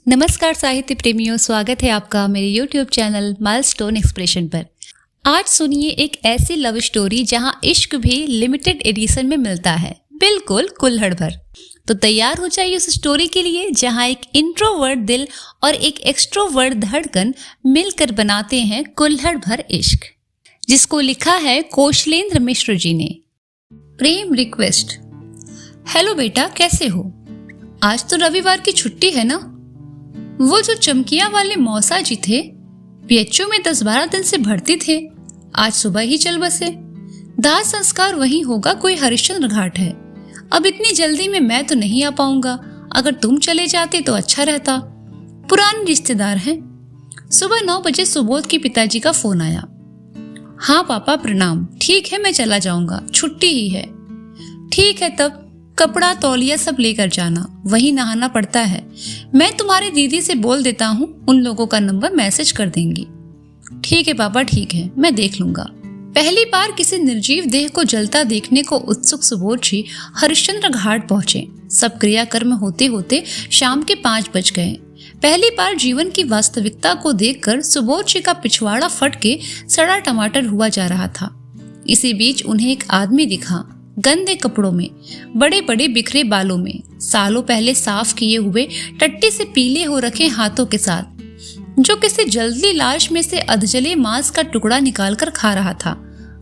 नमस्कार साहित्य प्रेमियों, स्वागत है आपका मेरे YouTube चैनल माइलस्टोन एक्सप्रेशन पर। आज सुनिए एक ऐसी लव स्टोरी जहां इश्क भी लिमिटेड एडिशन में मिलता है, बिल्कुल कुल्हड़ भर। तो तैयार हो जाइए उस स्टोरी के लिए जहां एक इंट्रोवर्ट दिल और एक एक्सट्रोवर्ट धड़कन मिलकर बनाते हैं कुल्हड़ भर इश्क, जिसको लिखा है कौशलेंद्र मिश्र जी ने। प्रेम रिक्वेस्ट। हेलो बेटा, कैसे हो? आज तो रविवार की छुट्टी है ना? वो जो चमकिया वाले मौसा जी थे, पीएचयू में 10-12 दिन से भर्ती थे, आज सुबह ही चल बसे। दाह संस्कार वहीं होगा, कोई हरिश्चंद्र घाट है। अब इतनी जल्दी में मैं तो नहीं आ पाऊंगा, अगर तुम चले जाते तो अच्छा रहता। पुराने रिश्तेदार हैं। सुबह 9 बजे सुबोध के पिताजी का फोन आया। हाँ पापा प्रणाम, ठीक है मैं चला जाऊंगा, छुट्टी ही है। ठीक है, तब कपड़ा तौलिया सब लेकर जाना, वहीं नहाना पड़ता है। मैं तुम्हारी दीदी से बोल देता हूँ, उन लोगों का नंबर मैसेज कर देंगी। ठीक है पापा, ठीक है, मैं देख लूंगा। पहली बार किसी निर्जीव देह को जलता देखने को उत्सुक सुबोध जी हरिश्चंद्र घाट पहुंचे। सब क्रियाकर्म होते होते शाम के 5 बज गए। पहली बार जीवन की वास्तविकता को देखकर सुबोध जी का पिछवाड़ा फट के सड़ा टमाटर हुआ जा रहा था। इसी बीच उन्हें एक आदमी दिखा, गंदे कपड़ों में, बड़े बड़े बिखरे बालों में, सालों पहले साफ किए हुए टट्टी से पीले हो रखे हाथों के साथ, जो किसी जल्दी लाश में से अधजले मांस का टुकड़ा निकालकर खा रहा था।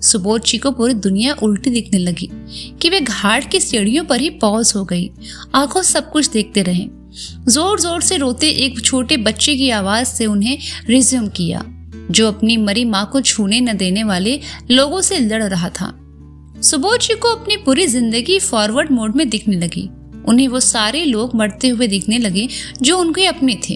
सुबोध जी को पूरी दुनिया उल्टी दिखने लगी कि वे घाट की सीढ़ियों पर ही पॉज हो गई। आंखों सब कुछ देखते रहे। जोर जोर से रोते एक छोटे बच्चे की आवाज से उन्हें रिज्यूम किया, जो अपनी मरी माँ को छूने न देने वाले लोगों से लड़ रहा था। सुबोध जी को अपनी पूरी जिंदगी फॉरवर्ड मोड में दिखने लगी। उन्हें वो सारे लोग मरते हुए दिखने लगे जो उनके अपने थे,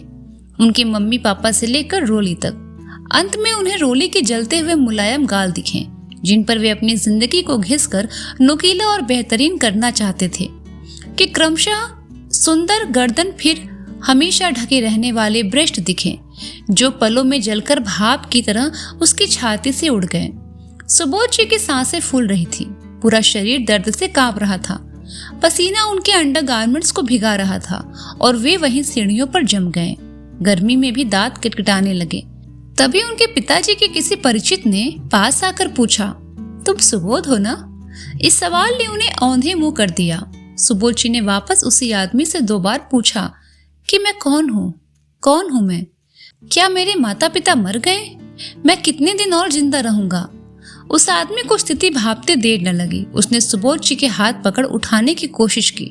उनके मम्मी पापा से लेकर रोली तक। अंत में उन्हें रोली के जलते हुए मुलायम गाल दिखे, जिन पर वे अपनी जिंदगी को घिसकर नुकीला और बेहतरीन करना चाहते थे, कि क्रमशः सुंदर गर्दन फिर हमेशा ढके रहने वाले ब्रेस्ट दिखे, जो पलों में जलकर भाप की तरह उसकी छाती से उड़ गए। सुबोध जी की सांसें फूल रही थी, पूरा शरीर दर्द से कांप रहा था। पसीना उनके अंडरगारमेंट्स को भिगा रहा था और वे वहीं सीढ़ियों पर जम गए। गर्मी में भी दांत किटकिटाने लगे। तभी उनके पिताजी के किसी परिचित ने पास आकर पूछा, तुम सुबोध हो ना? इस सवाल ने उन्हें औंधे मुंह कर दिया। सुबोध जी ने वापस उसी आदमी से 2 बार पूछा कि मैं कौन हूँ? कौन हूँ मैं? क्या मेरे माता पिता मर गए? मैं कितने दिन और जिंदा रहूंगा? उस आदमी को स्थिति भांपते देर न लगी। उसने सुबोध जी के हाथ पकड़ उठाने की कोशिश की,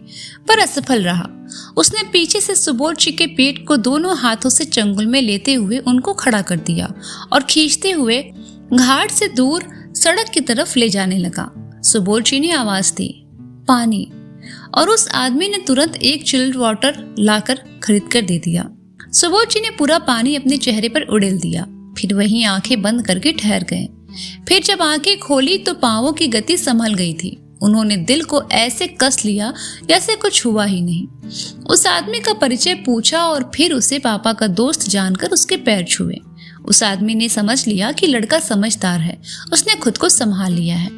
पर असफल रहा। उसने पीछे से सुबोध जी के पेट को दोनों हाथों से चंगुल में लेते हुए उनको खड़ा कर दिया और खींचते हुए घाट से दूर सड़क की तरफ ले जाने लगा। सुबोध जी ने आवाज दी, पानी, और उस आदमी ने तुरंत एक चिल्ड वाटर लाकर खरीद कर दे दिया। सुबोध जी ने पूरा पानी अपने चेहरे पर उड़ेल दिया, फिर वहीं आंखें बंद करके ठहर गए। फिर जब आंखें खोली तो पांवों की गति संभल गई थी। उन्होंने दिल को ऐसे कस लिया जैसे कुछ हुआ ही नहीं। उस आदमी का परिचय पूछा और फिर उसे पापा का दोस्त जानकर उसके पैर छुए। उस आदमी ने समझ लिया कि लड़का समझदार है, उसने खुद को संभाल लिया है।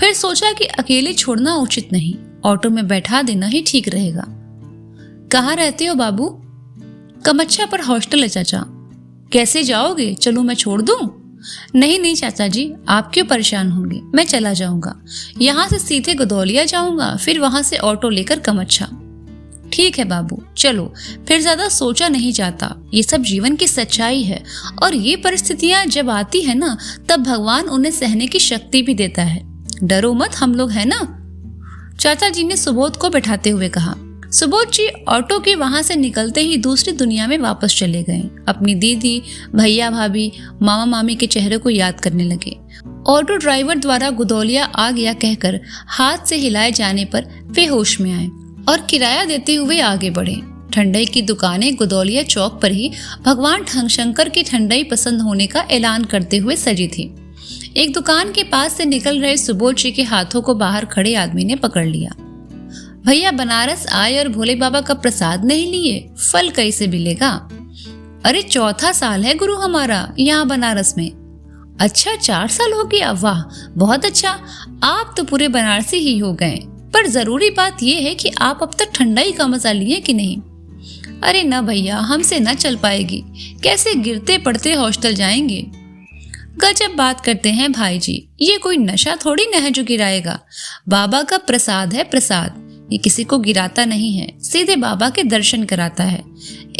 फिर सोचा कि अकेले छोड़ना उचित नहीं, ऑटो में बैठा देना ही ठीक रहेगा। कहाँ रहते हो बाबू? कमच्छा पर हॉस्टल है चाचा। कैसे जाओगे? चलो मैं छोड़ दूं? नहीं चाचा जी, आप क्यों परेशान होंगे, मैं चला जाऊंगा। यहाँ से सीधे गदौलिया जाऊंगा, फिर वहां से ऑटो लेकर कमच्छा। ठीक है बाबू, चलो। फिर ज्यादा सोचा नहीं जाता, ये सब जीवन की सच्चाई है, और ये परिस्थितियां जब आती है ना, तब भगवान उन्हें सहने की शक्ति भी देता है। डरो मत, हम लोग है ना, चाचा जी ने सुबोध को बैठाते हुए कहा। सुबोध जी ऑटो के वहां से निकलते ही दूसरी दुनिया में वापस चले गए। अपनी दीदी, भैया भाभी, मामा मामी के चेहरे को याद करने लगे। ऑटो ड्राइवर द्वारा गुदौलिया आ गया कहकर हाथ से हिलाए जाने पर वे होश में आए और किराया देते हुए आगे बढ़े। ठंडाई की दुकानें गुदौलिया चौक पर ही भगवान शंकर की ठंडाई पसंद होने का ऐलान करते हुए सजी थी। एक दुकान के पास से निकल रहे सुबोध जी के हाथों को बाहर खड़े आदमी ने पकड़ लिया। भैया बनारस आए और भोले बाबा का प्रसाद नहीं लिए, फल कैसे मिलेगा? अरे 4था साल है गुरु हमारा यहाँ बनारस में। अच्छा 4 साल हो गया, वाह बहुत अच्छा, आप तो पूरे बनारसी ही हो गए। पर जरूरी बात यह है कि आप अब तक ठंडाई का मजा लिए कि नहीं? अरे ना भैया, हमसे ना चल पाएगी, कैसे गिरते पड़ते हॉस्टल जाएंगे। गजब बात करते हैं भाई जी, ये कोई नशा थोड़ी न है जो गिराएगा, बाबा का प्रसाद है प्रसाद, ये किसी को गिराता नहीं है, सीधे बाबा के दर्शन कराता है।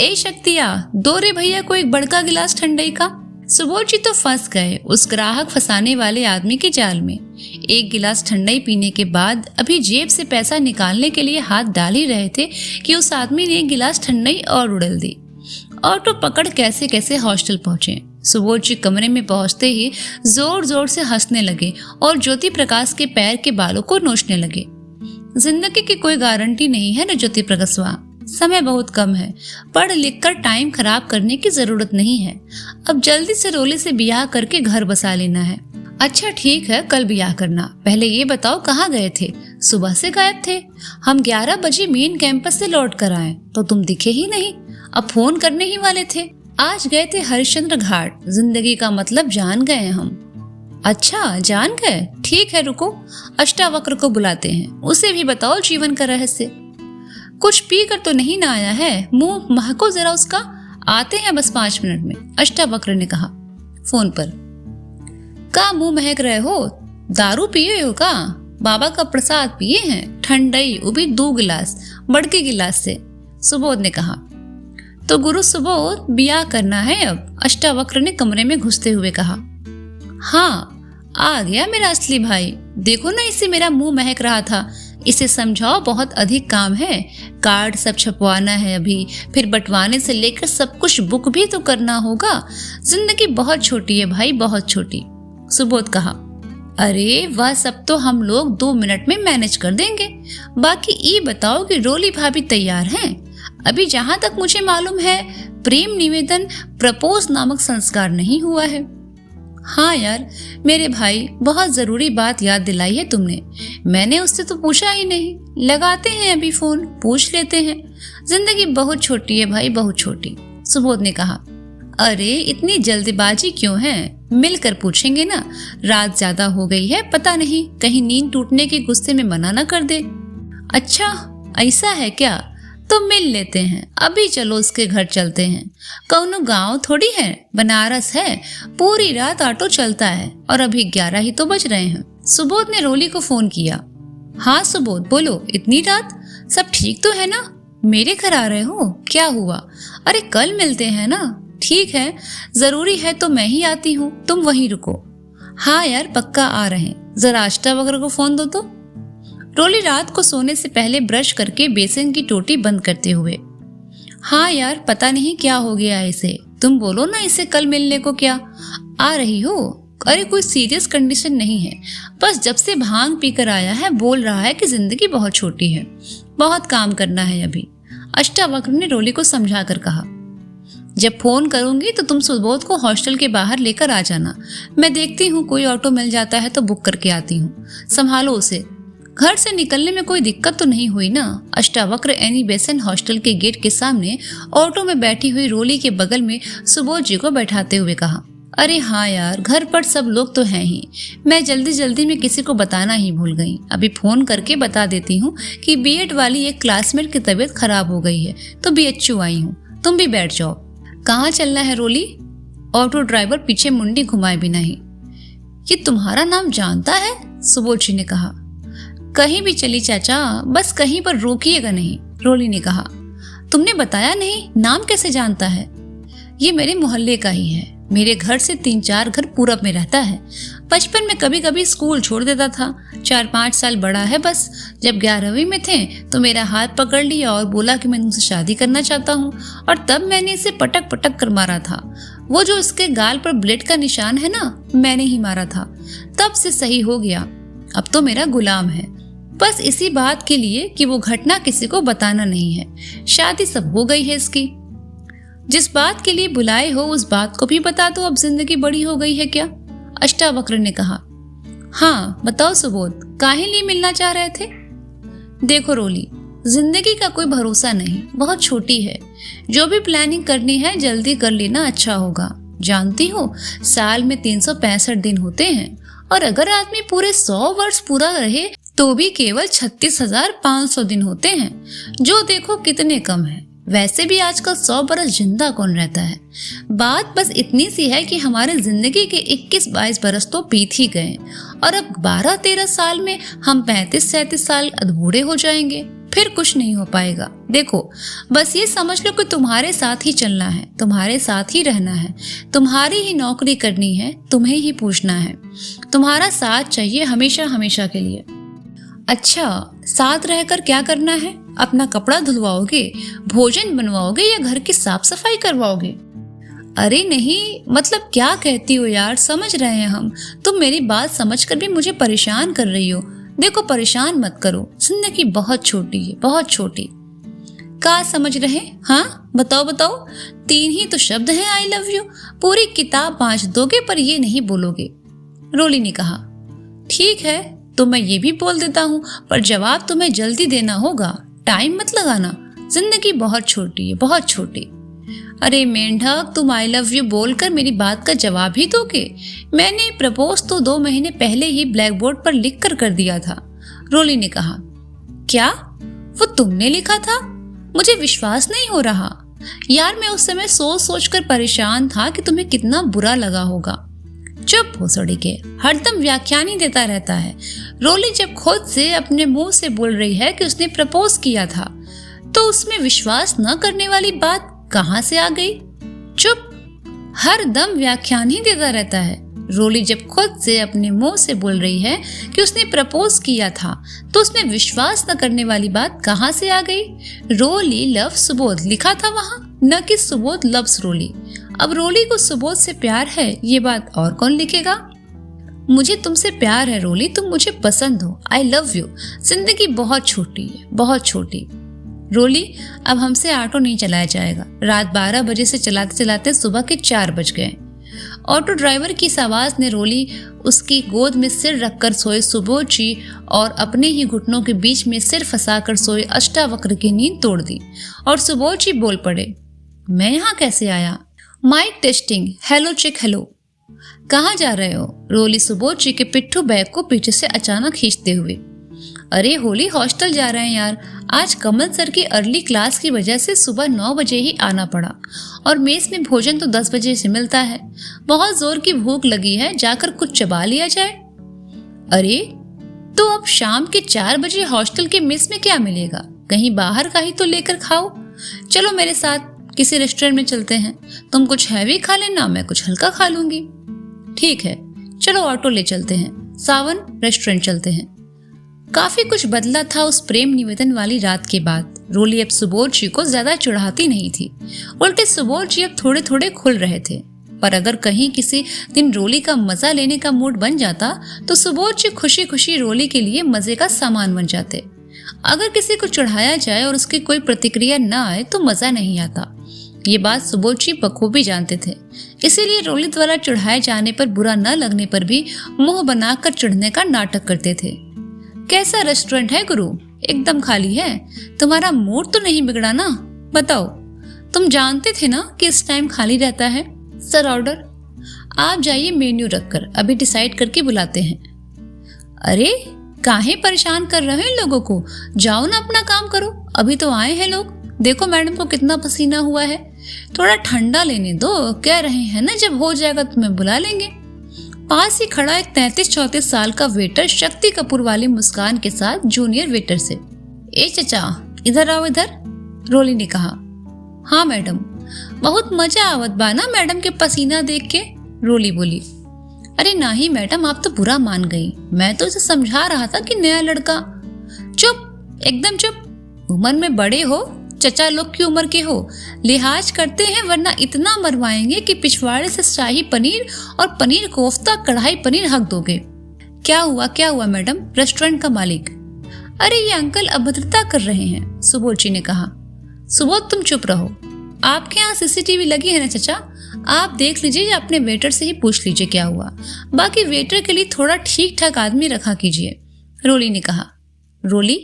ए शक्तिया, दो रे भैया को एक बड़का गिलास ठंडई का। सुबोध जी तो फंस गए उस ग्राहक फंसाने वाले आदमी के जाल में। एक गिलास ठंडई पीने के बाद अभी जेब से पैसा निकालने के लिए हाथ डाल ही रहे थे कि उस आदमी ने एक गिलास ठंडई और उड़ेल दी। ऑटो पकड़ कैसे कैसे हॉस्टल पहुंचे। सुबोध जी कमरे में पहुंचते ही जोर जोर से हंसने लगे और ज्योति प्रकाश के पैर के बालों को नोचने लगे। जिंदगी की कोई गारंटी नहीं है न ज्योति प्रकाशवा, समय बहुत कम है, पढ़ लिख कर टाइम खराब करने की जरूरत नहीं है। अब जल्दी से रोली से ब्याह करके घर बसा लेना है। अच्छा ठीक है, कल ब्याह करना, पहले ये बताओ कहाँ गए थे? सुबह से गायब थे, हम 11 बजे मेन कैंपस से लौट कर आए तो तुम दिखे ही नहीं, अब फोन करने ही वाले थे। आज गए थे हरिश्चंद्र घाट, जिंदगी का मतलब जान गए हम। अच्छा जान गए, ठीक है रुको, अष्टावक्र को बुलाते हैं, उसे भी बताओ जीवन का रहस्य। कुछ पी कर तो नहीं ना आया है, मुंह महको जरा उसका, आते हैं बस 5 मिनट में, अष्टावक्र ने कहा फोन पर। का मुंह महक रहे हो, दारू पिए हो का? बाबा का प्रसाद पिए हैं, ठंडई वो भी 2 गिलास, बड़के गिलास से, सुबोध ने कहा। तो गुरु सुबोध, ब्याह करना है अब, अष्टावक्र ने कमरे में घुसते हुए कहा। हाँ आ गया मेरा असली भाई, देखो ना इसे मेरा मुंह महक रहा था, इसे समझाओ बहुत अधिक काम है, कार्ड सब छपवाना है अभी, फिर बंटवाने से लेकर सब कुछ बुक भी तो करना होगा, जिंदगी बहुत छोटी है भाई, बहुत छोटी, सुबोध कहा। अरे वह सब तो हम लोग 2 मिनट में मैनेज कर देंगे, बाकी ये बताओ कि रोली भाभी तैयार हैं? अभी जहां तक मुझे मालूम है प्रेम निवेदन प्रपोज नामक संस्कार नहीं हुआ है। हाँ यार मेरे भाई, बहुत जरूरी बात याद दिलाई है तुमने, मैंने उससे तो पूछा ही नहीं, लगाते हैं अभी फोन, पूछ लेते हैं, जिंदगी बहुत छोटी है भाई, बहुत छोटी, सुबोध ने कहा। अरे इतनी जल्दबाजी क्यों है, मिलकर पूछेंगे ना, रात ज्यादा हो गई है, पता नहीं कहीं नींद टूटने के गुस्से में मना न कर दे। अच्छा ऐसा है क्या, तो मिल लेते हैं, अभी चलो उसके घर चलते हैं, कौनो गांव थोड़ी है, बनारस है, पूरी रात ऑटो चलता है और अभी 11 ही तो बज रहे हैं। सुबोध ने रोली को फोन किया। हाँ सुबोध बोलो, इतनी रात, सब ठीक तो है ना? मेरे घर आ रहे हो, क्या हुआ? अरे कल मिलते हैं ना। ठीक है, जरूरी है तो मैं ही आती हूँ, तुम वहीं रुको। हाँ यार पक्का आ रहे हैं, जरा अष्टावक्र को फोन दो तो। रोली रात को सोने से पहले ब्रश करके बेसन की टोटी बंद करते हुए। हाँ यार पता नहीं क्या हो गया इसे, तुम बोलो ना इसे कल मिलने को, क्या आ रही हो? अरे कोई सीरियस कंडीशन नहीं है, बस जब से भांग पीकर आया है बोल रहा है कि जिंदगी बहुत छोटी है, बहुत काम करना है अभी, अष्टावक्र ने रोली को समझा कर कहा। जब फोन करूंगी तो तुम सुबोध को हॉस्टल के बाहर लेकर आ जाना, मैं देखती हूँ कोई ऑटो मिल जाता है तो बुक करके आती हूँ, संभालो उसे, घर से निकलने में कोई दिक्कत तो नहीं हुई ना? अष्टावक्र एनी बेसन हॉस्टल के गेट के सामने ऑटो में बैठी हुई रोली के बगल में सुबोध जी को बैठाते हुए कहा। अरे हाँ यार, घर पर सब लोग तो हैं ही, मैं जल्दी जल्दी में किसी को बताना ही भूल गई, अभी फोन करके बता देती हूँ कि बीएड वाली एक क्लासमेट की तबीयत खराब हो गई है तो बीएचयू आई हूँ, तुम भी बैठ जाओ। कहाँ चलना है रोली? ऑटो ड्राइवर पीछे मुंडी घुमाए बिना ही। ये तुम्हारा नाम जानता है? सुबोध जी ने कहा। कहीं भी चली चाचा, बस कहीं पर रोकिएगा नहीं, रोली ने कहा। तुमने बताया नहीं, नाम कैसे जानता है? ये मेरे मोहल्ले का ही है, मेरे घर से 3-4 घर पूरब में रहता है, बचपन में कभी कभी स्कूल छोड़ देता था, 4-5 साल बड़ा है बस, जब 11वीं में थे तो मेरा हाथ पकड़ लिया और बोला कि मैं तुमसे शादी करना चाहता हूँ, और तब मैंने इसे पटक पटक कर मारा था, वो जो इसके गाल पर ब्लेड का निशान है ना, मैंने ही मारा था, तब से सही हो गया, अब तो मेरा गुलाम है, बस इसी बात के लिए कि वो घटना किसी को बताना नहीं है, शादी सब हो गई है इसकी, जिस बात के लिए बुलाए हो उस बात को भी बता दो, अब जिंदगी बड़ी हो गई है क्या? अष्टावक्र ने कहा। हाँ बताओ सुबोध, काहे लिए मिलना चाह रहे थे? देखो रोली, जिंदगी का कोई भरोसा नहीं, बहुत छोटी है, जो भी प्लानिंग करनी है जल्दी कर लेना अच्छा होगा, जानती हो साल में 365 दिन होते हैं, और अगर आदमी पूरे 100 वर्ष पूरा रहे तो भी केवल 36,500 दिन होते हैं, जो देखो कितने कम है, वैसे भी आजकल 100 बरस जिंदा कौन रहता है। बात बस इतनी सी है कि हमारे जिंदगी के 21-22 बरस तो बीत ही गए और अब 12-13 साल में हम 35-37 साल अधबूढ़े हो जाएंगे, फिर कुछ नहीं हो पाएगा। देखो, बस ये समझ लो कि तुम्हारे साथ ही चलना है, तुम्हारे साथ ही रहना है, तुम्हारी ही नौकरी करनी है, तुम्हें ही पूछना है। तुम्हारा साथ चाहिए हमेशा हमेशा के लिए। अच्छा, साथ रहकर क्या करना है? अपना कपड़ा धुलवाओगे, भोजन बनवाओगे या घर की साफ सफाई करवाओगे? अरे नहीं, मतलब क्या कहती हो यार, समझ रहे हैं हम। तुम मेरी बात समझकर भी मुझे परेशान कर रही हो। देखो, परेशान मत करो, जिंदगी बहुत छोटी है, बहुत छोटी। क्या समझ रहे? हाँ बताओ बताओ। 3 ही तो शब्द हैं, आई लव यू। पूरी किताब बांच दोगे पर ये नहीं बोलोगे। रोली ने कहा, ठीक है तो मैं ये भी बोल देता हूँ, पर जवाब तुम्हें जल्दी देना होगा, टाइम मत लगाना। जिंदगी बहुत छोटी है, बहुत छोटी। अरे मेंढक, तुम आई लव यू बोलकर मेरी बात का जवाब ही दोगे? मैंने प्रपोज तो 2 महीने पहले ही ब्लैक बोर्ड पर लिख कर दिया था। रोली ने कहा, क्या वो तुमने लिखा था? मुझे विश्वास नहीं हो रहा यार। मैं उस समय सोच सोच कर परेशान था कि तुम्हें कितना बुरा लगा होगा। चुप हो सड़ी के, हरदम व्याख्यान ही देता रहता है। रोली जब खुद से अपने मुंह से बोल रही है कि उसने प्रपोज किया था, तो उसमें विश्वास न करने वाली बात कहाँ से आ गई? चुप, हर दम व्याख्यान ही देता रहता है। रोली जब खुद से अपने मुंह से बोल रही है कि उसने प्रपोज किया था, तो उसमें विश्वास न करने वाली बात कहाँ से आ गई? रोली लव सुबोध लिखा था वहाँ, न कि सुबोध लव्स रोली। अब रोली को सुबोध से प्यार है, ये बात और कौन लिखेगा? मुझे तुमसे प्यार है रोली, तुम मुझे पसंद हो, आई लव यू। जिंदगी बहुत छोटी है, बहुत छोटी। रोली, अब हमसे ऑटो नहीं चलाया जाएगा। रात 12 बजे से चलाते चलाते सुबह के 4 बज गए। ऑटो ड्राइवर की इस आवाज ने रोली उसकी गोद में सिर रखकर सोए सुबोध जी और अपने ही घुटनों के बीच में सिर फंसाकर सोए अष्टावक्र की नींद तोड़ दी और सुबोध जी बोल पड़े, मैं यहाँ कैसे आया? Mic testing, hello check hello. कहाँ जा रहे हो? रोली सुबोध जी के पिट्ठू बैग को पीछे से अचानक खींचते हुए। अरे होली, हॉस्टल जा रहे हैं यार। आज कमल सर की अर्ली क्लास की वजह से सुबह 9 बजे ही आना पड़ा और मेस में भोजन तो 10 बजे से मिलता है। बहुत जोर की भूख लगी है, जाकर कुछ चबा लिया जाए। अरे तो अब शाम के 4 बजे हॉस्टल के मेस में क्या मिलेगा? कहीं बाहर का ही तो लेकर खाओ। चलो मेरे साथ किसी रेस्टोरेंट में चलते हैं। तुम कुछ हैवी खा लेना, मैं कुछ हल्का खा लूंगी। ठीक है, चलो ऑटो ले चलते हैं, सावन रेस्टोरेंट चलते हैं। काफी कुछ बदला था उस प्रेम निवेदन वाली रात के बाद। रोली अब सुबोध जी को ज्यादा चिढ़ाती नहीं थी, उल्टे सुबोध जी अब थोड़े थोड़े खुल रहे थे। पर अगर कहीं किसी दिन रोली का मजा लेने का मूड बन जाता, तो सुबोध जी खुशी खुशी रोली के लिए मजे का सामान बन जाते। अगर किसी को चिढ़ाया जाए और उसकी कोई प्रतिक्रिया न आए तो मजा नहीं आता। ये बात सुबोध जी बखूबी जानते थे, इसीलिए रोली द्वारा चिढ़ाए जाने पर बुरा न लगने पर भी मुंह बनाकर चिढ़ने का नाटक करते थे। कैसा रेस्टोरेंट है गुरु? एकदम खाली है। तुम्हारा मूड तो नहीं बिगड़ा ना? बताओ, तुम जानते थे ना कि इस टाइम खाली रहता है। Sir order. आप जाइए, मेन्यू रखकर अभी डिसाइड करके बुलाते हैं। अरे काहे परेशान कर रहे हैं लोगों को? जाओ ना, अपना काम करो, अभी तो आए हैं लोग। देखो मैडम को कितना पसीना हुआ है, थोड़ा ठंडा लेने दो। कह रहे हैं ना जब हो जाएगा तुम्हें बुला लेंगे। पास ही खड़ा एक 33-34 साल का वेटर शक्ति कपूर वाली मुस्कान के साथ जूनियर वेटर से, ए चचा इधर आओ इधर, रोली ने कहा। हाँ मैडम। बहुत मजा आवत बा ना मैडम के पसीना देख के, रोली बोली। अरे नहीं मैडम, आप तो बुरा मान गई। मैं तो इसे समझा रहा था कि नया लड़का। चुप, एकदम चुप। उम्र में बड़े हो, चचा लोग की उम्र के हो, लिहाज करते हैं, वरना इतना मरवाएंगे कि पिछवाड़े से शाही पनीर और पनीर कोफ्ता कढ़ाई पनीर हक दोगे। क्या हुआ मैडम? रेस्टोरेंट का मालिक। अरे ये अंकल अभद्रता कर रहे हैं, सुबोध जी ने कहा। सुबोध तुम चुप रहो। आपके यहाँ सीसीटीवी लगी है ना चचा? आप देख लीजिए या अपने वेटर से ही पूछ लीजिए क्या हुआ। बाकी वेटर के लिए थोड़ा ठीक ठाक आदमी रखा कीजिए, रोली ने कहा। रोली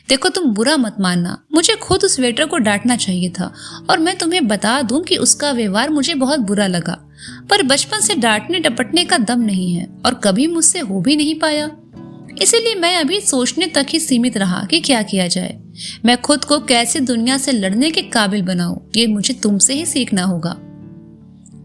देखो, तुम बुरा मत मानना, मुझे खुद उस वेटर को डांटना चाहिए था और मैं तुम्हें बता दूं कि उसका व्यवहार मुझे बहुत बुरा लगा, पर बचपन से डांटने डपटने का दम नहीं है और कभी मुझसे हो भी नहीं पाया। इसीलिए मैं अभी सोचने तक ही सीमित रहा कि क्या किया जाए। मैं खुद को कैसे दुनिया से लड़ने के काबिल बनाऊं, ये मुझे तुमसे ही सीखना होगा।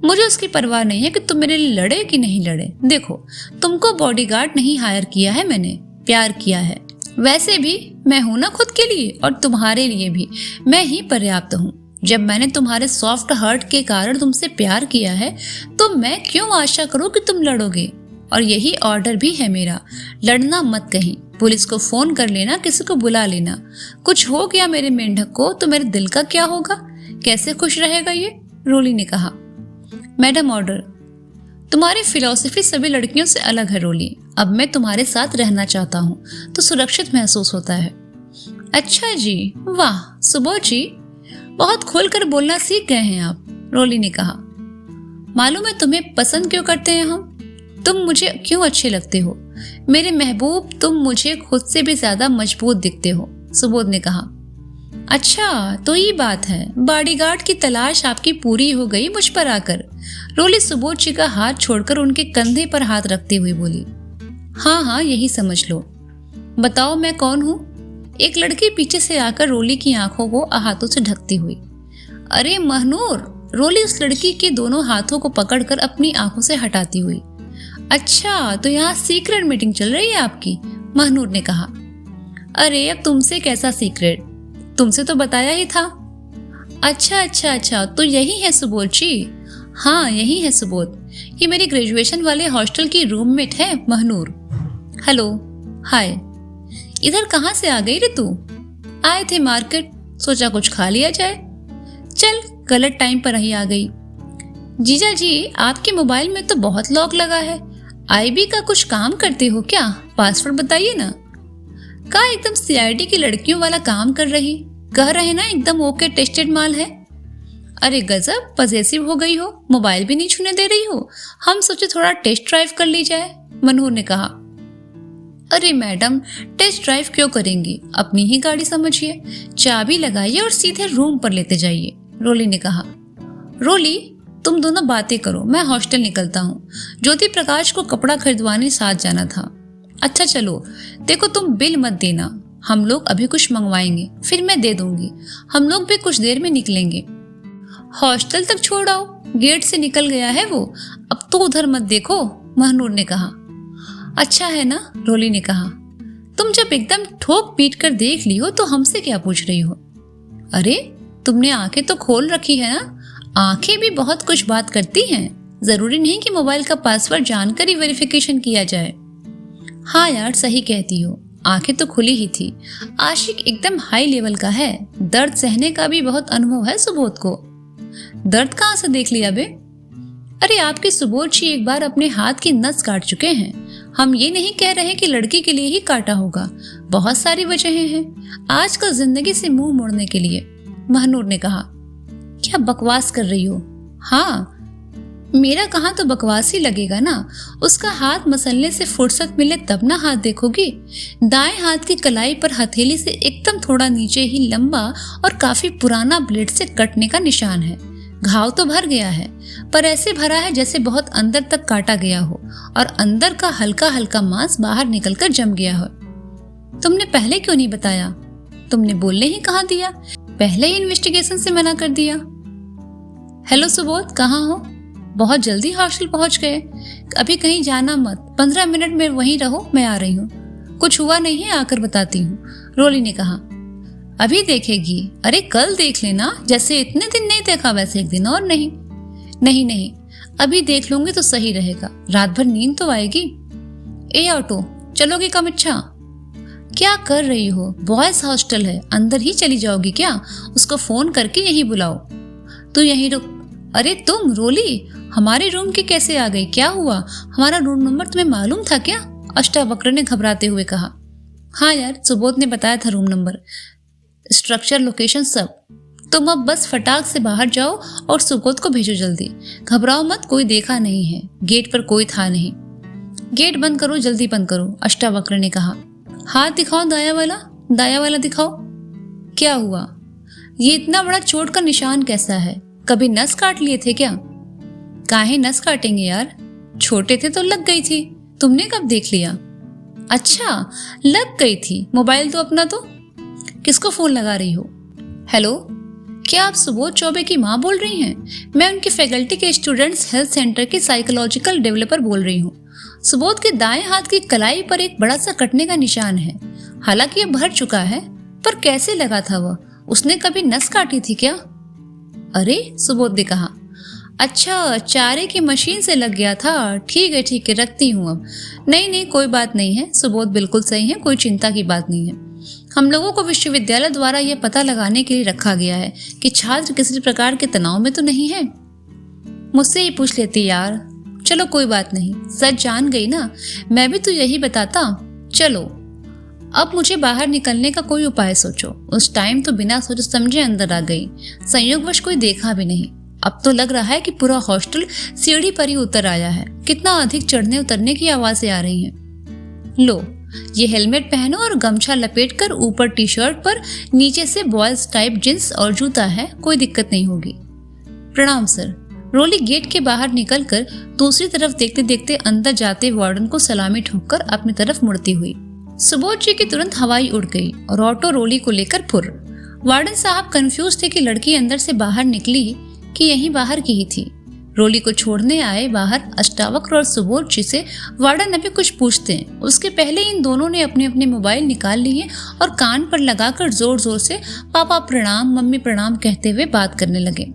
मुझे उसकी परवाह नहीं है कि तुम मेरे लिए लड़े कि नहीं लड़े। देखो, तुमको बॉडीगार्ड नहीं हायर किया है मैंने, प्यार किया है। वैसे भी मैं हूं ना खुद के लिए, और तुम्हारे लिए भी मैं ही पर्याप्त हूँ। जब मैंने तुम्हारे सॉफ्ट हार्ट के कारण तुमसे प्यार किया है तो मैं क्यों आशा करूं कि तुम लड़ोगे। और यही ऑर्डर भी है मेरा, लड़ना मत कहीं। पुलिस को फोन कर लेना, किसी को बुला लेना। कुछ हो गया मेरे मेंढक को तो मेरे दिल का क्या होगा, कैसे खुश रहेगा ये। रोली ने कहा, मैडम ऑर्डर। तुम्हारी फिलॉसफी सभी लड़कियों से अलग है रोली। अब मैं तुम्हारे साथ रहना चाहता हूँ तो सुरक्षित महसूस होता है। अच्छा जी, वाह सुबोध जी, बहुत खुलकर बोलना सीख गए हैं आप, रोली ने कहा। मालूम है तुम्हें पसंद क्यों करते हैं हम? तुम मुझे क्यों अच्छे लगते हो मेरे महबूब, तुम मुझे खुद से भी ज्यादा मजबूत दिखते हो, सुबोध ने कहा। अच्छा तो ये बात है, बॉडीगार्ड की तलाश आपकी पूरी हो गई मुझ पर आकर। रोली सुबोध जी का हाथ छोड़कर उनके कंधे पर हाथ रखते हुए बोली, हाँ हाँ यही समझ लो। बताओ मैं कौन हूँ? एक लड़की पीछे से आकर रोली की आंखों को हाथों से ढकती हुई। अरे महनूर, रोली उस लड़की के दोनों हाथों को पकड़कर अपनी आंखों से हटाती हुई। अच्छा तो यहाँ सीक्रेट मीटिंग चल रही है आपकी, महनूर ने कहा। अरे अब तुमसे कैसा सीक्रेट, तुमसे तो बताया ही था। अच्छा तो यही है सुबोध जी। हाँ यही है सुबोध, ये मेरी ग्रेजुएशन वाले हॉस्टल की रूममेट है महनूर। हेलो हाय, इधर कहाँ से आ गई रे तू? आए थे मार्केट, सोचा कुछ खा लिया जाए। चल गलत टाइम पर ही आ गई। जीजा जी आपके मोबाइल में तो बहुत लॉक लगा है, आईबी का कुछ काम करते हो क्या? पासवर्ड बताइए ना। का एकदम सीआईडी की लड़कियों वाला काम कर रही, कह रहे ना एकदम ओके टेस्टेड माल है। अरे गजब पजेसिव हो गई हो, मोबाइल भी नहीं छूने दे रही हो। हम सोचे थोड़ा टेस्ट ड्राइव कर ली जाए, मनोहर ने कहा। अरे मैडम टेस्ट ड्राइव क्यों करेंगी, अपनी ही गाड़ी समझिए, चाबी लगाइए और सीधे रूम पर लेते जाइए, रोली ने कहा। रोली तुम दोनों बातें करो, मैं हॉस्टल निकलता हूँ। ज्योति प्रकाश को कपड़ा खरीदवाने साथ जाना था। अच्छा चलो, देखो तुम बिल मत देना, हम लोग अभी कुछ मंगवाएंगे फिर मैं दे दूंगी। हम लोग भी कुछ देर में निकलेंगे। हॉस्टल तक छोड़ आओ, गेट से निकल गया है वो, अब तो उधर मत देखो, महनूर ने कहा। अच्छा है ना, रोली ने कहा। तुम जब एकदम ठोक पीट कर देख ली हो तो हमसे क्या पूछ रही हो? अरे तुमने आंखें तो खोल रखी है ना, आंखें भी बहुत कुछ बात करती हैं। जरूरी नहीं कि मोबाइल का पासवर्ड जानकर ही वेरिफिकेशन किया जाए। हाँ यार सही कहती हो, आंखें तो खुली ही थी। आशिक एकदम हाई लेवल का है, दर्द सहने का भी बहुत अनुभव है सुबोध को। दर्द कहाँ से देख लिया बे? अरे आपके सुबोध जी एक बार अपने हाथ की नस काट चुके हैं। हम ये नहीं कह रहे कि लड़की के लिए ही काटा होगा, बहुत सारी वजहें हैं आजकल जिंदगी से मुंह मोड़ने के लिए, महनूर ने कहा। क्या बकवास कर रही हो? हाँ मेरा कहाँ तो बकवास ही लगेगा ना, उसका हाथ मसलने से फुर्सत मिले तब ना हाथ देखोगी। दाएं हाथ की कलाई पर हथेली से एकदम थोड़ा नीचे ही लंबा और काफी पुराना ब्लेड से कटने का निशान है। घाव तो भर गया है, पर ऐसे भरा है जैसे बहुत अंदर तक काटा गया हो और अंदर का हल्का हल्का मांस बाहर निकलकर जम गया हो। तुमने पहले क्यों नहीं बताया? तुमने बोलने ही कहाँ दिया, पहले ही इन्वेस्टिगेशन से मना कर दिया। हेलो सुबोध, कहाँ हो? बहुत जल्दी हॉस्टल पहुंच गए, अभी कहीं जाना मत, 15 मिनट में वहीं रहो, मैं आ रही हूँ। कुछ हुआ नहीं है, आकर बताती हूँ, रोली ने कहा। अभी देखेगी? अरे कल देख लेना, जैसे इतने दिन नहीं देखा वैसे एक दिन और नहीं। नहीं अभी देख लूंगी तो सही रहेगा, रात भर नींद तो आएगी। ए ऑटो चलोगी कम? इच्छा क्या कर रही हो? बॉयज हॉस्टल है, अंदर ही चली जाओगी क्या? उसको फोन करके यहीं बुलाओ। तू यहीं रुक। अरे तुम रोली, हमारे रूम के कैसे आ गई? क्या हुआ? हमारा रूम नंबर तुम्हें मालूम था क्या? अष्टावक्र ने घबराते हुए कहा। हाँ यार, सुबोध ने बताया था रूम नंबर, स्ट्रक्चर, लोकेशन सब। तुम अब बस फटाक से बाहर जाओ और सुबोध को भेजो जल्दी। घबराओ मत, कोई देखा नहीं है, गेट पर कोई था नहीं। गेट बंद करो, जल्दी बंद करो, अष्टावक्र ने कहा। हाथ दिखाओ, दाया वाला दिखाओ। क्या हुआ? ये इतना बड़ा चोट का निशान कैसा है? कभी नस काट लिए थे क्या? काहे नस काटेंगे यार, छोटे थे तो लग गई थी, तुमने कब देख लिया? अच्छा, लग गई थी। मोबाइल तो अपना तो। किसको फोन लगा रही हो? हेलो, क्या आप सुबोध चौबे की माँ बोल रही हैं? मैं उनकी फैकल्टी के स्टूडेंट्स हेल्थ सेंटर की साइकोलॉजिकल डेवलपर बोल रही हूँ। सुबोध के दाएं हाथ की कलाई पर एक बड़ा सा कटने का निशान है। हालांकि ये भर चुका है, पर कैसे लगा था वह? उसने कभी नस काटी थी क्या? अरे, सुबोध ने कहा। अच्छा, चारे की मशीन से लग गया था। ठीक है, रखती हूँ अब। नहीं, कोई बात नहीं है। सुबोध बिल्कुल सही है, कोई चिंता की बात नहीं है। हम लोगों को विश्वविद्यालय द्वारा यह पता लगाने के लिए रखा गया है कि छात्र किसी प्रकार के तनाव में तो नहीं है। मुझसे ही पूछ लेती यार। चलो कोई बात नहीं, सच जान गई ना। मैं भी तो यही बताता। चलो, अब मुझे बाहर निकलने का कोई उपाय सोचो। उस टाइम तो बिना सोचे समझे अंदर आ गई। संयोगवश कोई देखा भी नहीं। अब तो लग रहा है कि पूरा हॉस्टल सीढ़ी पर ही उतर आया है। कितना अधिक चढ़ने उतरने की आवाजें आ रही हैं। लो, ये हेलमेट पहनो और गमछा लपेटकर ऊपर टी शर्ट पर, नीचे से बॉयज टाइप जींस और जूता है। कोई दिक्कत नहीं होगी। प्रणाम सर। रोली गेट के बाहर निकलकर दूसरी तरफ देखते देखते अंदर जाते वार्डन को सलामी ठोककर अपनी तरफ मुड़ती हुई। सुबोध जी की तुरंत हवाई उड़ गई और ऑटो रोली को लेकर फुर। वार्डन साहब कंफ्यूज थे कि लड़की अंदर से बाहर निकली कि यहीं बाहर की ही थी। रोली को छोड़ने आए बाहर अष्टावक्र और सुबोध जी से वार्डन अभी कुछ पूछते हैं उसके पहले इन दोनों ने अपने अपने मोबाइल निकाल लिए और कान पर लगाकर जोर जोर से पापा प्रणाम, मम्मी प्रणाम कहते हुए बात करने लगे।